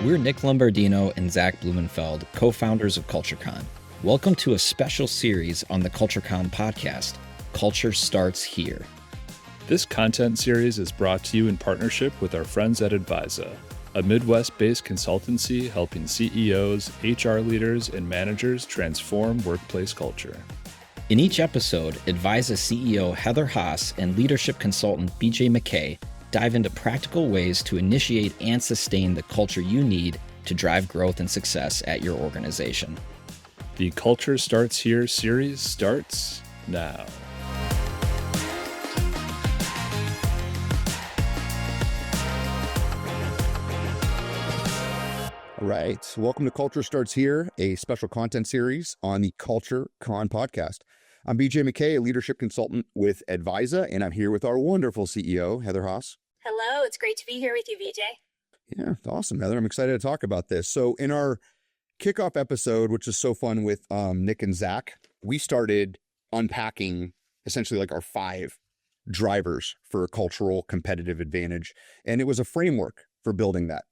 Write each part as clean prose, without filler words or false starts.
We're Nick Lombardino and Zach Blumenfeld, co-founders of CultureCon. Welcome to a special series on the CultureCon podcast, Culture Starts Here. This content series is brought to you in partnership with our friends at ADVISA, a Midwest-based consultancy helping CEOs, HR leaders, and managers transform workplace culture. In each episode, ADVISA CEO Heather Haas and leadership consultant BJ McKay dive into practical ways to initiate and sustain the culture you need to drive growth and success at your organization. The Culture Starts Here series starts now. All right. Welcome to Culture Starts Here, a special content series on the CultureCon podcast. I'm BJ McKay, a leadership consultant with ADVISA, and I'm here with our wonderful CEO, Heather Haas. Hello. It's great to be here with you, BJ. Yeah, awesome, Heather. I'm excited to talk about this. So in our kickoff episode, which is so fun with Nick and Zach, we started unpacking essentially like our 5 drivers for a cultural competitive advantage. And it was a framework for building that.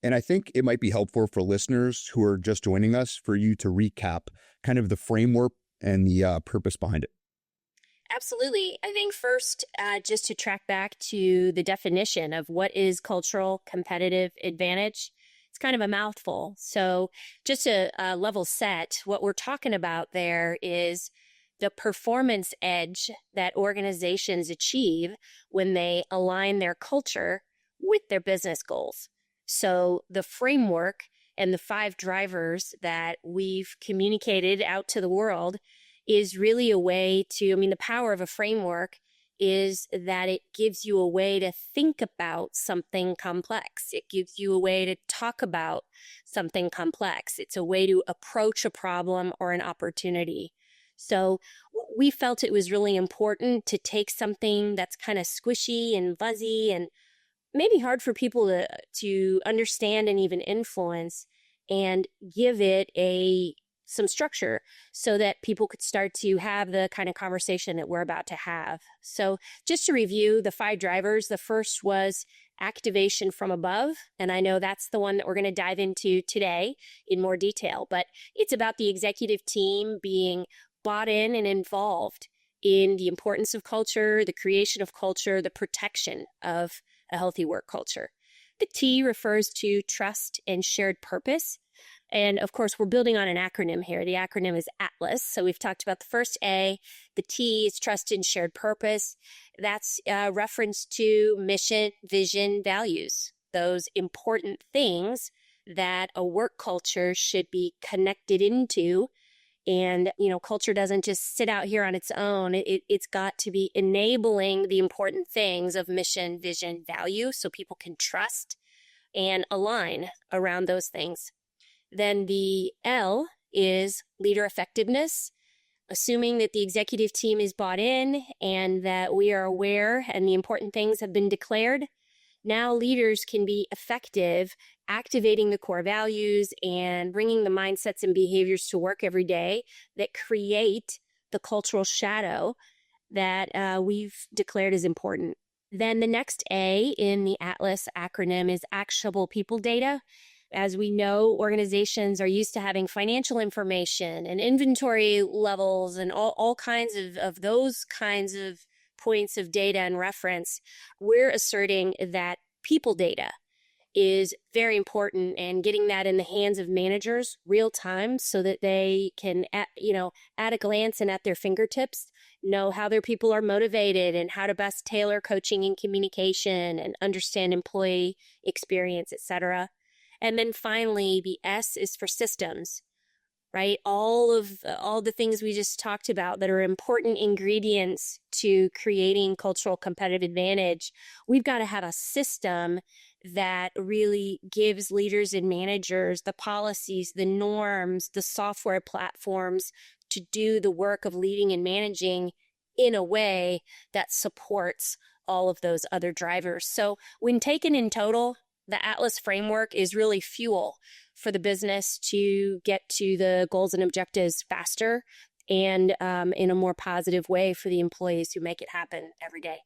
And I think it might be helpful for listeners who are just joining us for you to recap kind of the framework and the purpose behind it. Absolutely. I think first, just to track back to the definition of what is cultural competitive advantage, it's kind of a mouthful. So just a level set, what we're talking about there is the performance edge that organizations achieve when they align their culture with their business goals. So the framework and the 5 drivers that we've communicated out to the world is really a way to, the power of a framework is that it gives you a way to think about something complex. It gives you a way to talk about something complex. It's a way to approach a problem or an opportunity. So we felt it was really important to take something that's kind of squishy and fuzzy and maybe hard for people to understand and even influence, and give it some structure so that people could start to have the kind of conversation that we're about to have. So just to review the 5 drivers, the first was activation from above. And I know that's the one that we're going to dive into today in more detail, but it's about the executive team being bought in and involved in the importance of culture, the creation of culture, the protection of a healthy work culture. The T refers to trust and shared purpose. And of course, we're building on an acronym here. The acronym is ATLAS. So we've talked about the first A. The T is trust and shared purpose. That's a reference to mission, vision, values, those important things that a work culture should be connected into. And, culture doesn't just sit out here on its own. It's got to be enabling the important things of mission, vision, value, so people can trust and align around those things. Then the L is leader effectiveness, assuming that the executive team is bought in and that we are aware and the important things have been declared. Now leaders can be effective activating the core values and bringing the mindsets and behaviors to work every day that create the cultural shadow that we've declared as important. Then the next A in the ATLAS acronym is actionable people data. As we know, organizations are used to having financial information and inventory levels and all kinds of those kinds of points of data and reference. We're asserting that people data is very important, and getting that in the hands of managers real time so that they can, at a glance and at their fingertips, know how their people are motivated and how to best tailor coaching and communication and understand employee experience, etc. And then finally, the S is for systems, right? All the things we just talked about that are important ingredients to creating cultural competitive advantage. We've got to have a system that really gives leaders and managers the policies, the norms, the software platforms to do the work of leading and managing in a way that supports all of those other drivers. So when taken in total, the ATLAS framework is really fuel for the business to get to the goals and objectives faster and in a more positive way for the employees who make it happen every day.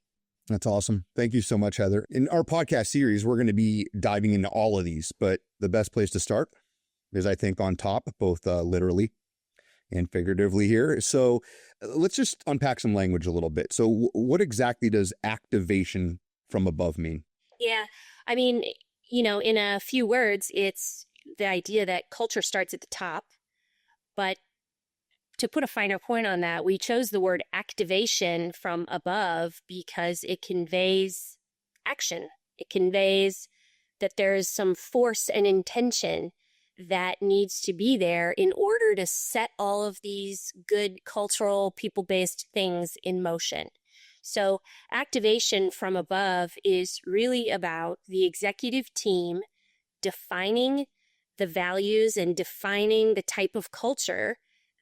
That's awesome. Thank you so much, Heather. In our podcast series, we're going to be diving into all of these, but the best place to start is, I think, on top, both literally and figuratively here. So let's just unpack some language a little bit. So what exactly does activation from above mean? Yeah. I mean, in a few words, it's the idea that culture starts at the top. But to put a finer point on that, we chose the word activation from above because it conveys action. It conveys that there is some force and intention that needs to be there in order to set all of these good cultural, people-based things in motion. So activation from above is really about the executive team defining the values and defining the type of culture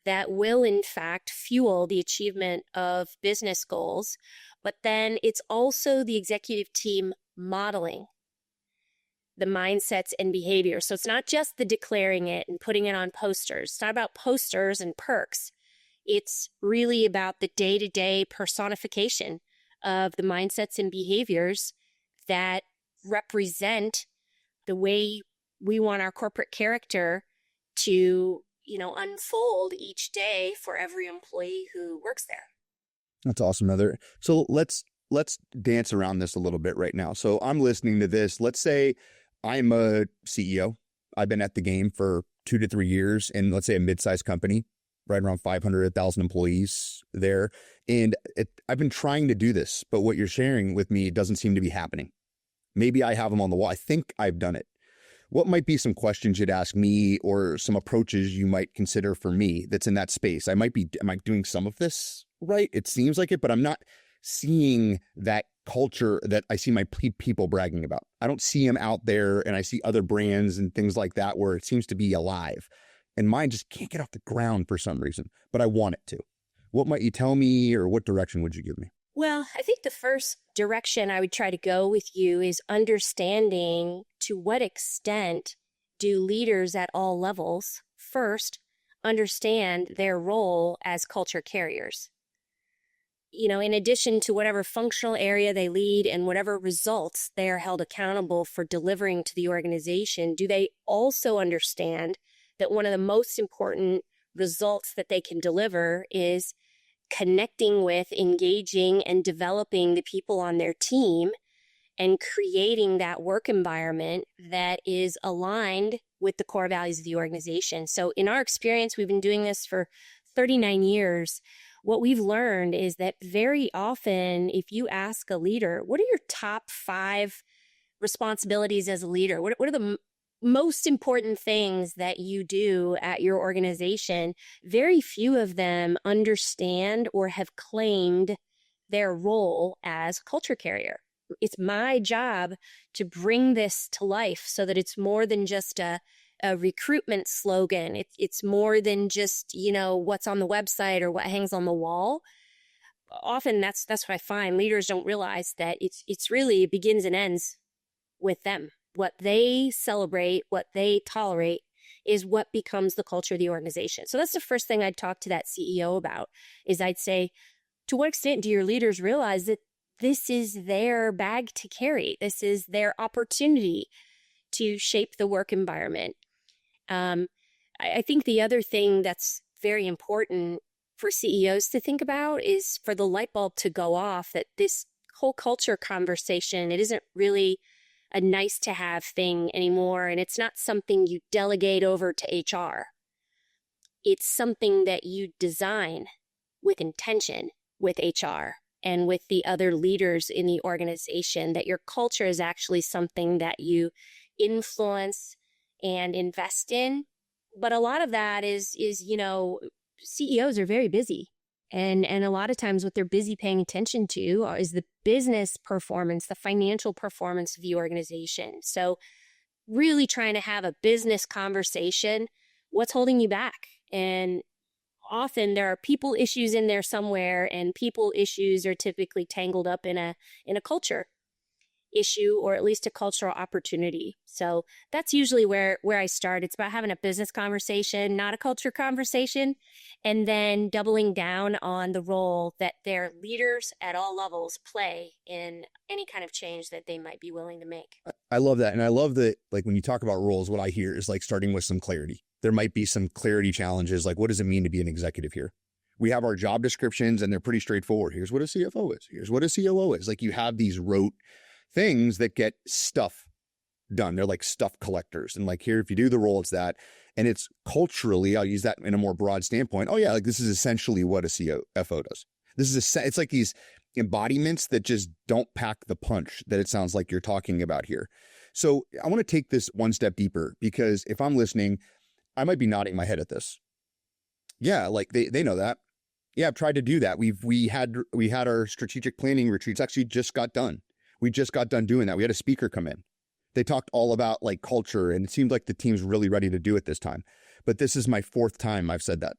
that will, in fact, fuel the achievement of business goals. But then it's also the executive team modeling the mindsets and behaviors. So it's not just the declaring it and putting it on posters. It's not about posters and perks. It's really about the day-to-day personification of the mindsets and behaviors that represent the way we want our corporate character to, unfold each day for every employee who works there. That's awesome, Heather. So let's dance around this a little bit right now. So I'm listening to this. Let's say I'm a CEO. I've been at the game for 2 to 3 years in, let's say, a mid-sized company, right around 500, 1,000 employees there. And I've been trying to do this, but what you're sharing with me doesn't seem to be happening. Maybe I have them on the wall. I think I've done it. What might be some questions you'd ask me or some approaches you might consider for me that's in that space? Am I doing some of this right? It seems like it, but I'm not seeing that culture that I see my people bragging about. I don't see them out there, and I see other brands and things like that where it seems to be alive. And mine just can't get off the ground for some reason, but I want it to. What might you tell me, or what direction would you give me? Well, I think the first direction I would try to go with you is understanding to what extent do leaders at all levels first understand their role as culture carriers. In addition to whatever functional area they lead and whatever results they are held accountable for delivering to the organization, do they also understand that one of the most important results that they can deliver is connecting with, engaging, and developing the people on their team and creating that work environment that is aligned with the core values of the organization. So in our experience, we've been doing this for 39 years. What we've learned is that very often, if you ask a leader, what are your top 5 responsibilities as a leader? What are the most important things that you do at your organization? Very few of them understand or have claimed their role as culture carrier. It's my job to bring this to life so that it's more than just a recruitment slogan. It's more than just, what's on the website or what hangs on the wall. Often that's what I find. Leaders don't realize that it's really, it begins and ends with them. What they celebrate, what they tolerate is what becomes the culture of the organization. So that's the first thing I'd talk to that CEO about, is I'd say, to what extent do your leaders realize that this is their bag to carry? This is their opportunity to shape the work environment. I think the other thing that's very important for CEOs to think about is for the light bulb to go off, that this whole culture conversation, it isn't really a nice to have thing anymore. And it's not something you delegate over to HR. It's something that you design with intention with HR and with the other leaders in the organization, that your culture is actually something that you influence and invest in. But a lot of that is CEOs are very busy. And a lot of times what they're busy paying attention to is the business performance, the financial performance of the organization. So really trying to have a business conversation, what's holding you back? And often there are people issues in there somewhere, and people issues are typically tangled up in a culture. issue or at least a cultural opportunity. So that's usually where I start. It's about having a business conversation, not a culture conversation, and then doubling down on the role that their leaders at all levels play in any kind of change that they might be willing to make. I love that. And I love that, like, when you talk about roles, what I hear is like starting with some clarity. There might be some clarity challenges. Like, what does it mean to be an executive here? We have our job descriptions and they're pretty straightforward. Here's what a CFO is. Here's what a COO is. Like, you have these rote things that get stuff done. They're like stuff collectors. And like, here, if you do the role, it's that. And it's culturally, I'll use that in a more broad standpoint. Oh yeah, like this is essentially what a CFO does. This is it's like these embodiments that just don't pack the punch that it sounds like you're talking about here. So I want to take this one step deeper, because if I'm listening, I might be nodding my head at this. Yeah, like they know that. Yeah, I've tried to do that. We had our strategic planning retreats actually just got done. We just got done doing that. We had a speaker come in. They talked all about like culture, and it seemed like the team's really ready to do it this time. But this is my 4th time I've said that.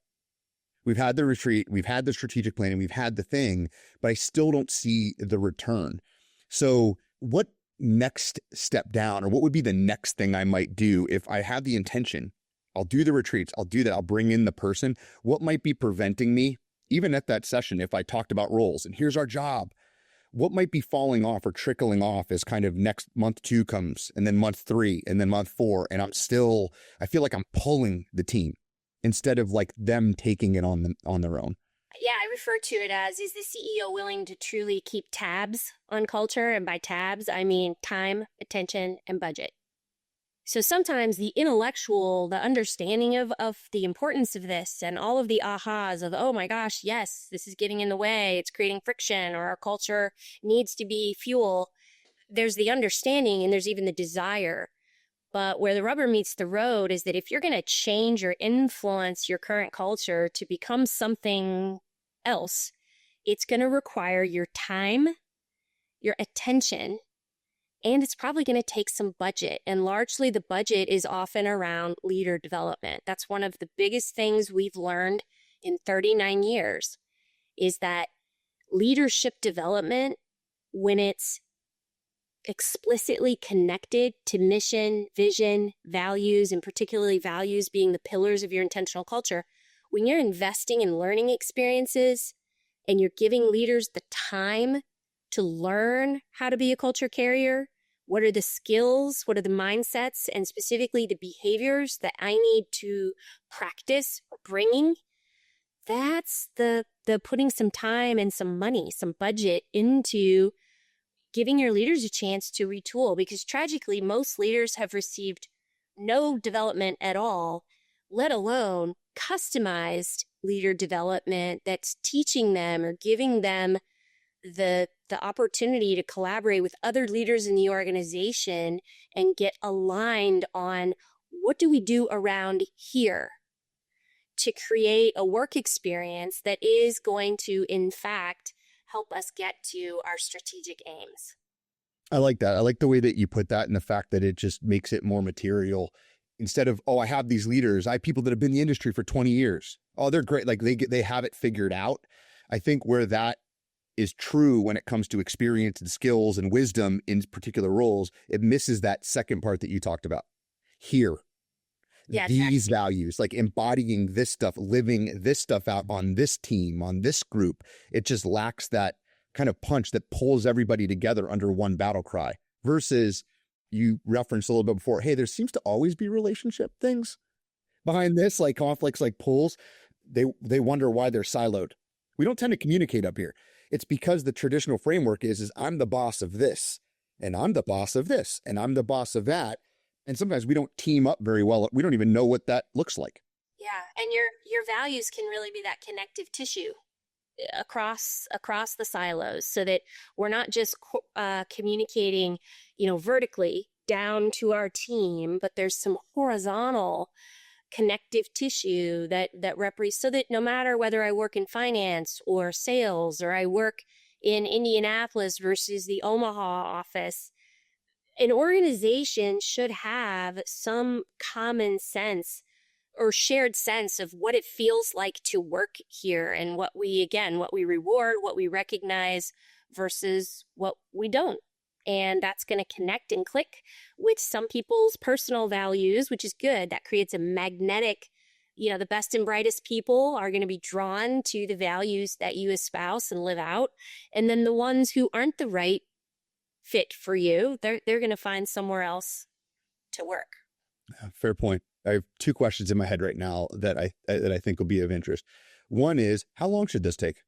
We've had the retreat, we've had the strategic planning, we've had the thing, but I still don't see the return. So what next step down, or what would be the next thing I might do if I have the intention? I'll do the retreats, I'll do that, I'll bring in the person. What might be preventing me, even at that session, if I talked about roles and here's our job? What might be falling off or trickling off as kind of next month 2 comes, and then month 3, and then month 4, and I feel like I'm pulling the team instead of like them taking it on their own. Yeah, I refer to it as, is the CEO willing to truly keep tabs on culture? And by tabs, I mean time, attention, and budget. So sometimes the intellectual, the understanding of the importance of this and all of the ahas of, oh my gosh, yes, this is getting in the way, it's creating friction, or our culture needs to be fuel. There's the understanding and there's even the desire. But where the rubber meets the road is that if you're going to change or influence your current culture to become something else, it's going to require your time, your attention, and it's probably going to take some budget. And largely the budget is often around leader development. That's one of the biggest things we've learned in 39 years, is that leadership development, when it's explicitly connected to mission, vision, values, and particularly values being the pillars of your intentional culture, when you're investing in learning experiences and you're giving leaders the time to learn how to be a culture carrier, what are the skills, what are the mindsets, and specifically the behaviors that I need to practice bringing, that's the putting some time and some money, some budget into giving your leaders a chance to retool. Because tragically, most leaders have received no development at all, let alone customized leader development that's teaching them or giving them the opportunity to collaborate with other leaders in the organization and get aligned on what do we do around here to create a work experience that is going to, in fact, help us get to our strategic aims. I like that. I like the way that you put that, and the fact that it just makes it more material. Instead of, oh, I have these leaders, I have people that have been in the industry for 20 years. Oh, they're great. Like they have it figured out. I think where that is true when it comes to experience and skills and wisdom in particular roles, it misses that second part that you talked about. Here, yeah, these values, like embodying this stuff, living this stuff out on this team, on this group, it just lacks that kind of punch that pulls everybody together under one battle cry. Versus, you referenced a little bit before, hey, there seems to always be relationship things behind this, like conflicts, like pulls. They wonder why they're siloed. We don't tend to communicate up here. It's because the traditional framework is I'm the boss of this, and I'm the boss of this, and I'm the boss of that. And sometimes we don't team up very well. We don't even know what that looks like. Yeah, and your values can really be that connective tissue across the silos, so that we're not just communicating, vertically down to our team, but there's some horizontal connective tissue that represents, so that no matter whether I work in finance or sales, or I work in Indianapolis versus the Omaha office, an organization should have some common sense or shared sense of what it feels like to work here, and what we reward, what we recognize versus what we don't. And that's going to connect and click with some people's personal values, which is good. That creates a magnetic, the best and brightest people are going to be drawn to the values that you espouse and live out. And then the ones who aren't the right fit for you, they're going to find somewhere else to work. Fair point. I have two questions in my head right now that I think will be of interest. One is, how long should this take?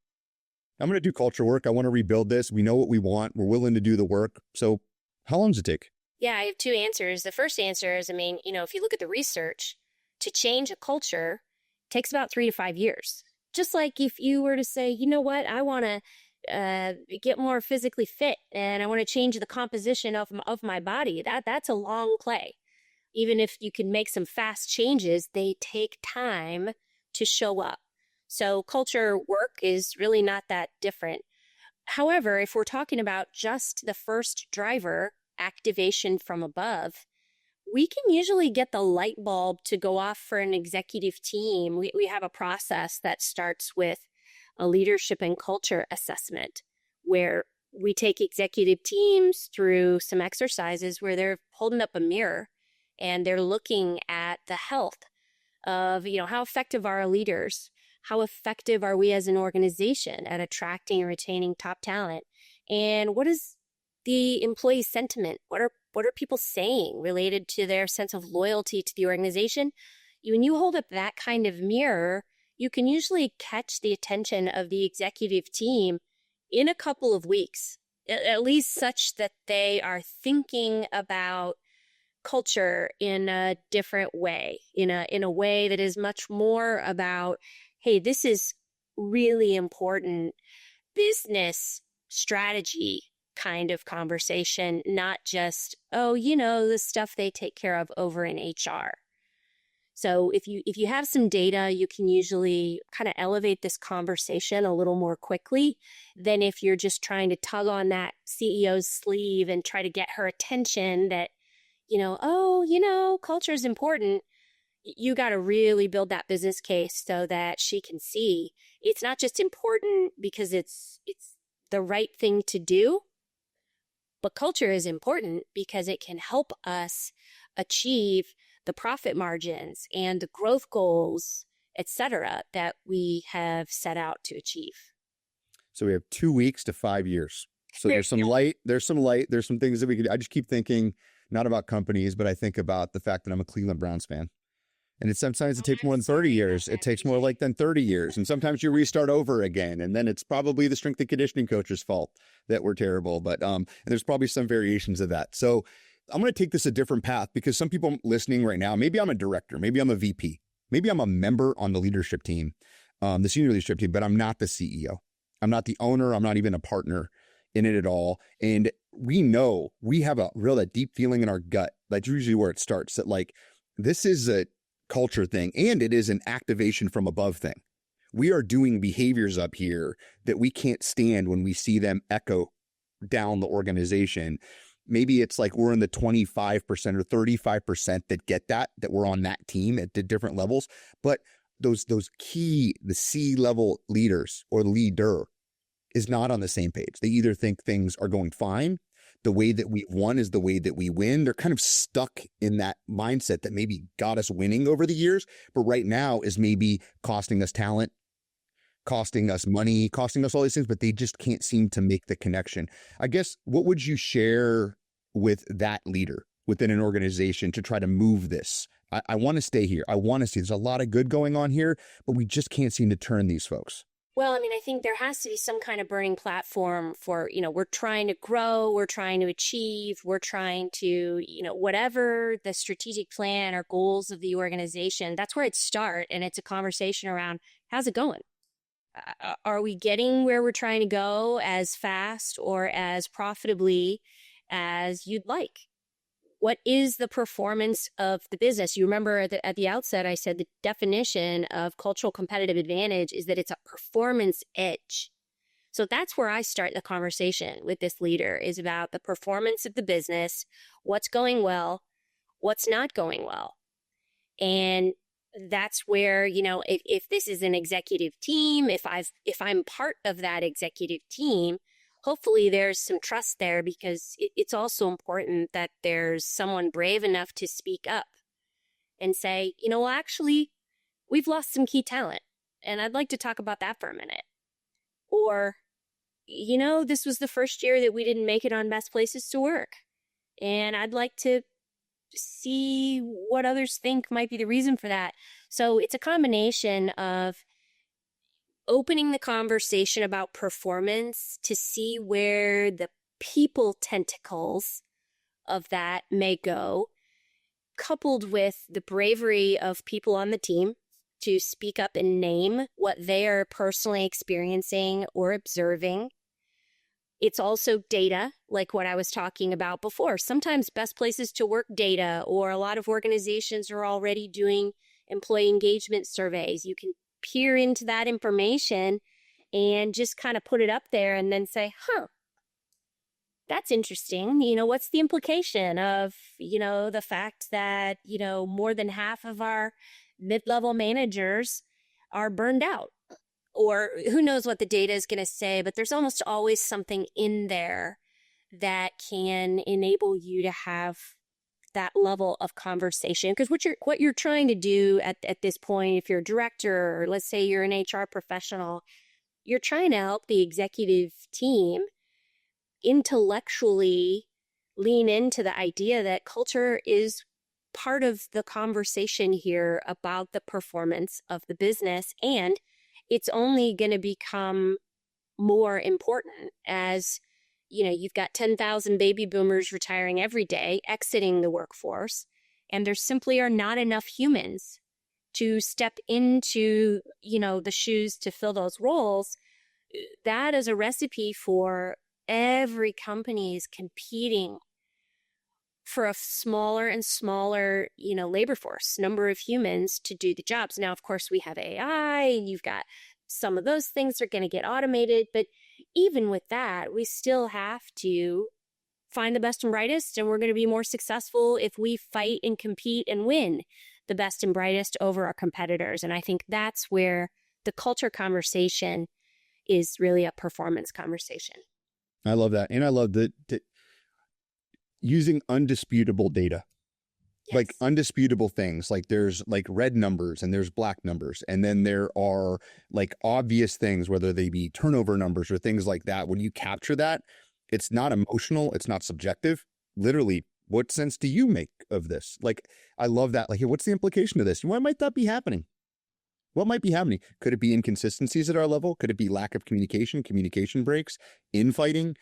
I'm going to do culture work. I want to rebuild this. We know what we want. We're willing to do the work. So how long does it take? Yeah, I have two answers. The first answer is, if you look at the research, to change a culture takes about 3 to 5 years. Just like if you were to say, you know what, I want to get more physically fit and I want to change the composition of my body. That's a long play. Even if you can make some fast changes, they take time to show up. So culture work is really not that different. However, if we're talking about just the first driver, activation from above, we can usually get the light bulb to go off for an executive team. We have a process that starts with a leadership and culture assessment where we take executive teams through some exercises where they're holding up a mirror and they're looking at the health of, how effective are our leaders? How effective are we as an organization at attracting and retaining top talent? And what is the employee sentiment? What are people saying related to their sense of loyalty to the organization? When you hold up that kind of mirror, you can usually catch the attention of the executive team in a couple of weeks, at least such that they are thinking about culture in a different way, in a way that is much more about, hey, this is really important business strategy kind of conversation, not just, the stuff they take care of over in HR. So if you have some data, you can usually kind of elevate this conversation a little more quickly than if you're just trying to tug on that CEO's sleeve and try to get her attention that, culture is important. You got to really build that business case so that she can see it's not just important because it's the right thing to do, but culture is important because it can help us achieve the profit margins and the growth goals, et cetera, that we have set out to achieve. So we have 2 weeks to 5 years. So there's some light, there's some things that we could, I just keep thinking not about companies, but I think about the fact that I'm a Cleveland Browns fan. And sometimes it takes more than 30 years. It takes more like than 30 years. And sometimes you restart over again. And then it's probably the strength and conditioning coach's fault that we're terrible. But and there's probably some variations of that. So I'm going to take this a different path because some people listening right now, maybe I'm a director, maybe I'm a VP, maybe I'm a member on the leadership team, the senior leadership team, but I'm not the CEO. I'm not the owner. I'm not even a partner in it at all. And we know we have a deep feeling in our gut. That's usually where it starts, that like, this is a culture thing, and it is an activation from above thing. We are doing behaviors up here that we can't stand when we see them echo down the organization. Maybe it's like we're in the 25% or 35% that get that we're on that team at the different levels. But those key, the C-level leaders or leader is not on the same page. They either think things are going fine, the way that we've won is the way that we win. They're kind of stuck in that mindset that maybe got us winning over the years, but right now is maybe costing us talent, costing us money, costing us all these things, but they just can't seem to make the connection. I guess, what would you share with that leader within an organization to try to move this? I want to stay here. I want to see there's a lot of good going on here, but we just can't seem to turn these folks. Well, I think there has to be some kind of burning platform for, we're trying to grow, we're trying to achieve, we're trying to, whatever the strategic plan or goals of the organization, that's where it starts. And it's a conversation around, how's it going? Are we getting where we're trying to go as fast or as profitably as you'd like? What is the performance of the business? You remember at the outset, I said the definition of cultural competitive advantage is that it's a performance edge. So that's where I start the conversation with this leader, is about the performance of the business, what's going well, what's not going well. And that's where, if this is an executive team, if I'm part of that executive team, hopefully there's some trust there, because it's also important that there's someone brave enough to speak up and say, well, actually, we've lost some key talent, and I'd like to talk about that for a minute. Or, this was the first year that we didn't make it on best places to work, and I'd like to see what others think might be the reason for that. So it's a combination of opening the conversation about performance to see where the people tentacles of that may go, coupled with the bravery of people on the team to speak up and name what they are personally experiencing or observing. It's also data, like what I was talking about before. Sometimes best places to work data, or a lot of organizations are already doing employee engagement surveys. You can peer into that information and just kind of put it up there and then say, that's interesting. What's the implication of, the fact that, more than half of our mid-level managers are burned out? Or who knows what the data is going to say, but there's almost always something in there that can enable you to have that level of conversation. Because what you're trying to do at this point, if you're a director, or let's say you're an HR professional, you're trying to help the executive team intellectually lean into the idea that culture is part of the conversation here about the performance of the business, and it's only going to become more important as, you've got 10,000 baby boomers retiring every day, exiting the workforce, and there simply are not enough humans to step into, the shoes to fill those roles. That is a recipe for every company is competing for a smaller and smaller, labor force, number of humans to do the jobs. Now, of course, we have AI, and you've got some of those things are going to get automated. But even with that, we still have to find the best and brightest, and we're going to be more successful if we fight and compete and win the best and brightest over our competitors. And I think that's where the culture conversation is really a performance conversation. I love that. And I love the using undisputable data. Yes. Like undisputable things, like there's like red numbers and there's black numbers. And then there are like obvious things, whether they be turnover numbers or things like that. When you capture that, it's not emotional. It's not subjective. Literally, what sense do you make of this? Like, I love that. Like, hey, what's the implication of this? Why might that be happening? What might be happening? Could it be inconsistencies at our level? Could it be lack of communication breaks, infighting?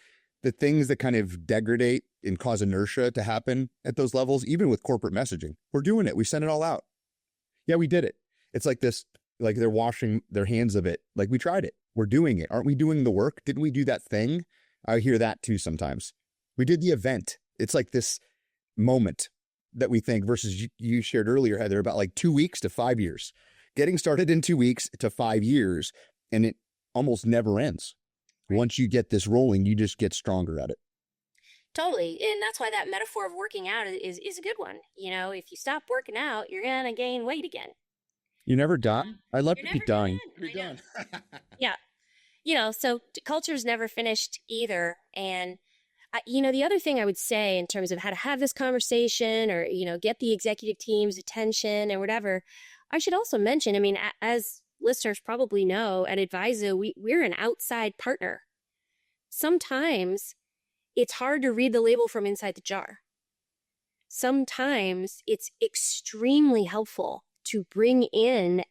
The things that kind of degrade and cause inertia to happen at those levels, even with corporate messaging. We're doing it. We sent it all out. Yeah, we did it. It's like this, like they're washing their hands of it. Like we tried it. We're doing it. Aren't we doing the work? Didn't we do that thing? I hear that too sometimes. We did the event. It's like this moment that we think versus you shared earlier, Heather, about like 2 weeks to 5 years. Getting started in 2 weeks to 5 years, and it almost never ends. Once you get this rolling, you just get stronger at it. Totally. And that's why that metaphor of working out is a good one. If you stop working out, you're going to gain weight again. You never done? I love to be dying. You're done. Yeah. So culture's never finished either. And, the other thing I would say in terms of how to have this conversation or, get the executive team's attention or whatever, I should also mention, as listeners probably know, at ADVISA, we're an outside partner. Sometimes it's hard to read the label from inside the jar. Sometimes it's extremely helpful to bring in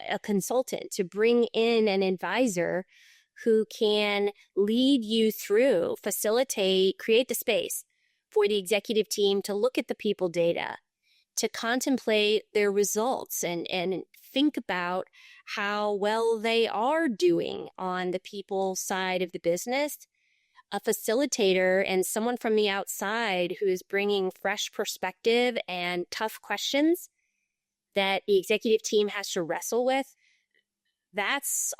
a consultant, to bring in an advisor who can lead you through, facilitate, create the space for the executive team to look at the people data, to contemplate their results and think about how well they are doing on the people side of the business. A facilitator and someone from the outside who is bringing fresh perspective and tough questions that the executive team has to wrestle with. That's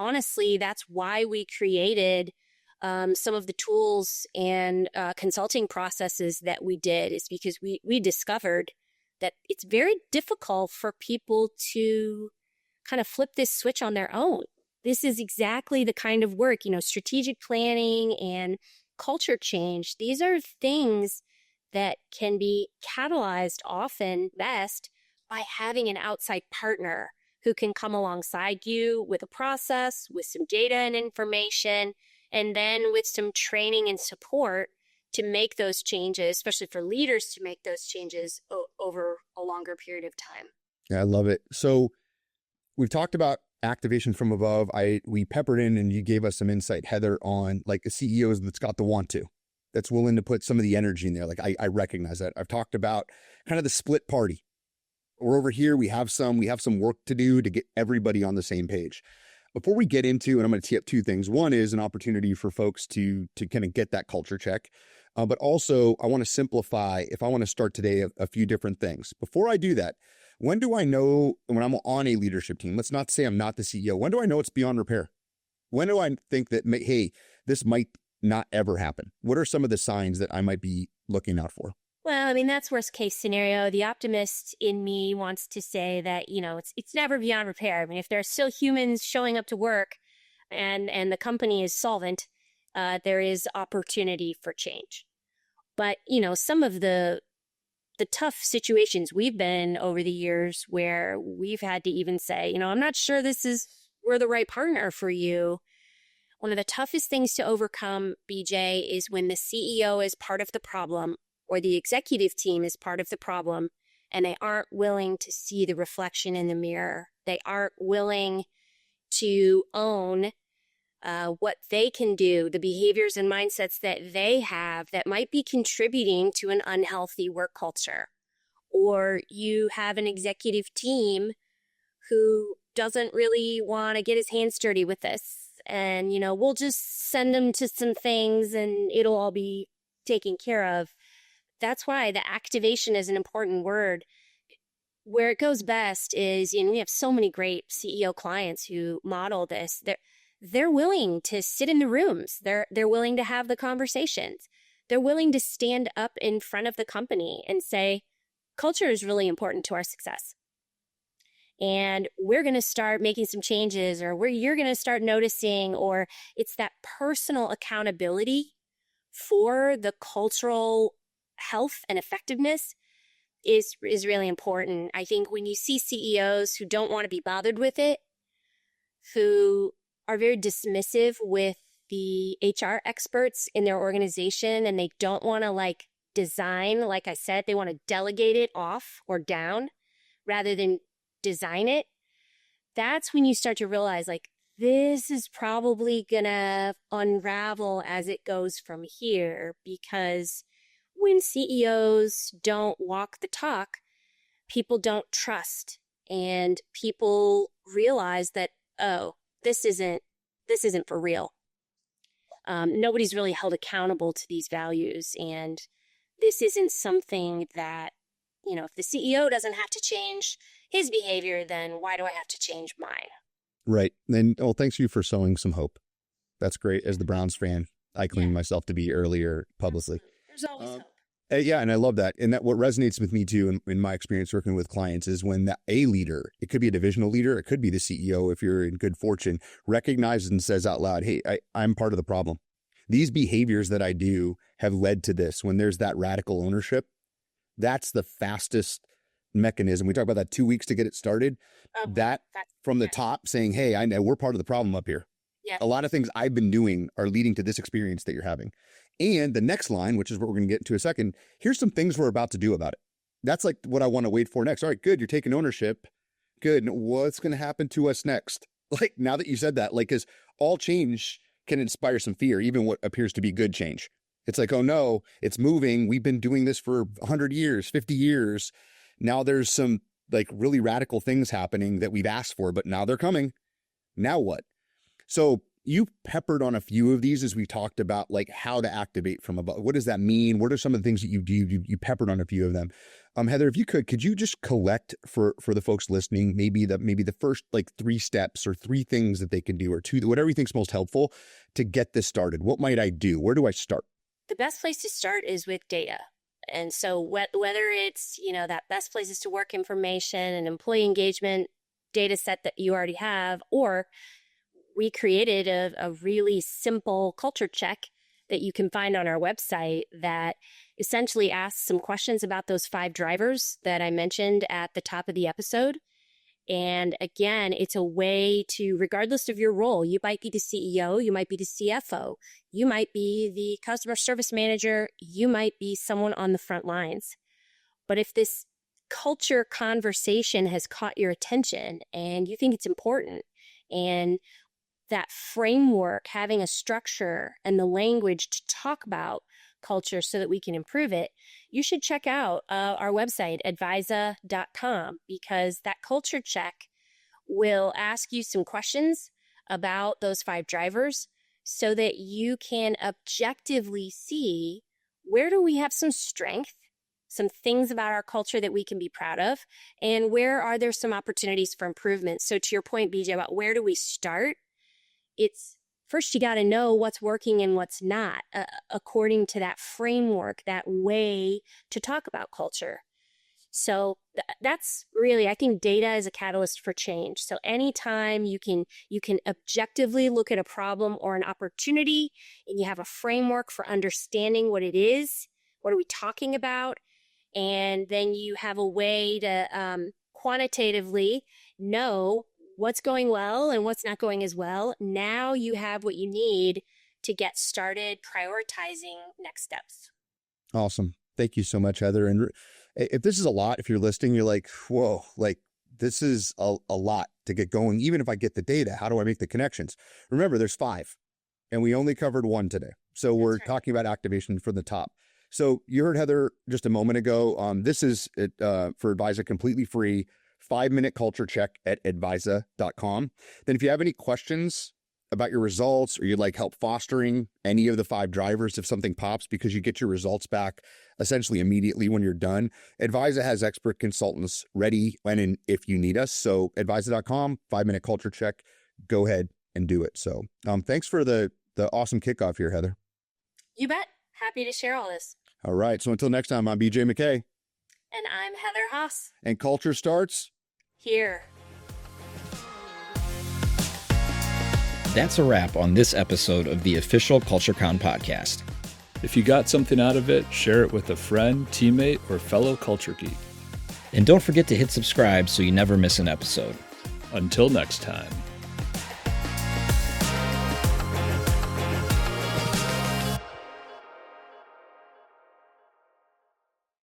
why we created some of the tools and consulting processes that we did, is because we discovered that it's very difficult for people to kind of flip this switch on their own. This is exactly the kind of work, strategic planning and culture change, these are things that can be catalyzed often best by having an outside partner who can come alongside you with a process, with some data and information, and then with some training and support to make those changes, especially for leaders to make those changes over a longer period of time. Yeah, I love it. So we've talked about activation from above. We peppered in and you gave us some insight, Heather, on like a CEO that's got the want to, that's willing to put some of the energy in there. Like I recognize that. I've talked about kind of the split party. We're over here. We have some work to do to get everybody on the same page. Before we get into, and I'm going to tee up two things. One is an opportunity for folks to kind of get that culture check. But also I want to simplify, if I want to start today, a few different things. Before I do that, when do I know when I'm on a leadership team? Let's not say I'm not the CEO. When do I know it's beyond repair? When do I think that, hey, this might not ever happen? What are some of the signs that I might be looking out for? Well, I mean, that's worst case scenario. The optimist in me wants to say that, it's never beyond repair. I mean, if there are still humans showing up to work and the company is solvent, there is opportunity for change. But, some of the tough situations we've been over the years where we've had to even say, I'm not sure we're the right partner for you. One of the toughest things to overcome, BJ, is when the CEO is part of the problem or the executive team is part of the problem and they aren't willing to see the reflection in the mirror. They aren't willing to own what they can do, the behaviors and mindsets that they have that might be contributing to an unhealthy work culture. Or you have an executive team who doesn't really want to get his hands dirty with this. And, we'll just send them to some things and it'll all be taken care of. That's why the activation is an important word. Where it goes best is, we have so many great CEO clients who model this. They're willing to sit in the rooms. They're willing to have the conversations. They're willing to stand up in front of the company and say, culture is really important to our success. And we're going to start making some changes, or you're going to start noticing, or it's that personal accountability for the cultural health and effectiveness is really important. I think when you see CEOs who don't want to be bothered with it, who are very dismissive with the HR experts in their organization, and they don't want to design, like I said, they want to delegate it off or down rather than design it. That's when you start to realize this is probably gonna unravel as it goes from here, because when CEOs don't walk the talk, people don't trust, and people realize that, this isn't for real. Nobody's really held accountable to these values, and this isn't something that, if the CEO doesn't have to change his behavior, then why do I have to change mine? Right. And thanks you for sowing some hope. That's great. As the Browns fan, I claimed myself to be earlier publicly. There's always hope. Yeah, and I love that. And that what resonates with me too, in my experience working with clients, is when a leader, it could be a divisional leader, it could be the CEO, if you're in good fortune, recognizes and says out loud, hey, I'm part of the problem. These behaviors that I do have led to this. When there's that radical ownership, that's the fastest mechanism. We talk about that 2 weeks to get it started. That from the top saying, hey, I know we're part of the problem up here. Yeah. A lot of things I've been doing are leading to this experience that you're having. And the next line, which is what we're going to get into in a second, here's some things we're about to do about it. That's what I want to wait for next. All right, good. You're taking ownership. Good. What's going to happen to us next? Now that you said that, because all change can inspire some fear, even what appears to be good change. It's oh no, it's moving. We've been doing this for 100 years, 50 years. Now there's some really radical things happening that we've asked for, but now they're coming. Now what? So you peppered on a few of these as we talked about how to activate from above. What does that mean? What are some of the things that you do? You peppered on a few of them. Heather, if you could you just collect for the folks listening, maybe the first 3 steps or 3 things that they can do, or 2, whatever you think's most helpful to get this started. What might I do? Where do I start? The best place to start is with data. And so whether it's, that best places to work information and employee engagement data set that you already have, or we created a really simple culture check that you can find on our website that essentially asks some questions about those 5 drivers that I mentioned at the top of the episode. And again, it's a way to, regardless of your role, you might be the CEO, you might be the CFO, you might be the customer service manager, you might be someone on the front lines. But if this culture conversation has caught your attention and you think it's important, and that framework, having a structure and the language to talk about culture so that we can improve it, you should check out our website, ADVISA.com, because that culture check will ask you some questions about those 5 drivers so that you can objectively see, where do we have some strength, some things about our culture that we can be proud of, and where are there some opportunities for improvement. So to your point, BJ, about where do we start? It's first, you got to know what's working and what's not, according to that framework, that way to talk about culture. So that's really, I think data is a catalyst for change. So anytime you can objectively look at a problem or an opportunity, and you have a framework for understanding what it is, what are we talking about, and then you have a way to quantitatively know what's going well and what's not going as well. Now you have what you need to get started prioritizing next steps. Awesome. Thank you so much, Heather. And if this is a lot, if you're listening, you're like, whoa, like this is a lot to get going. Even if I get the data, how do I make the connections? Remember, there's 5 and we only covered 1 today. So we're talking about activation from the top. So you heard Heather just a moment ago. This is for Advisa, completely free, 5-minute culture check at advisa.com. Then if you have any questions about your results, or you'd like help fostering any of the 5 drivers, if something pops, because you get your results back essentially immediately when you're done, Advisa has expert consultants ready when and if you need us. So advisa.com, 5-minute culture check, go ahead and do it. So thanks for the awesome kickoff here, Heather. You bet. Happy to share all this. All right. So until next time, I'm BJ McKay. And I'm Heather Haas. And culture starts here. That's a wrap on this episode of the official CultureCon podcast. If you got something out of it, share it with a friend, teammate, or fellow culture geek. And don't forget to hit subscribe so you never miss an episode. Until next time.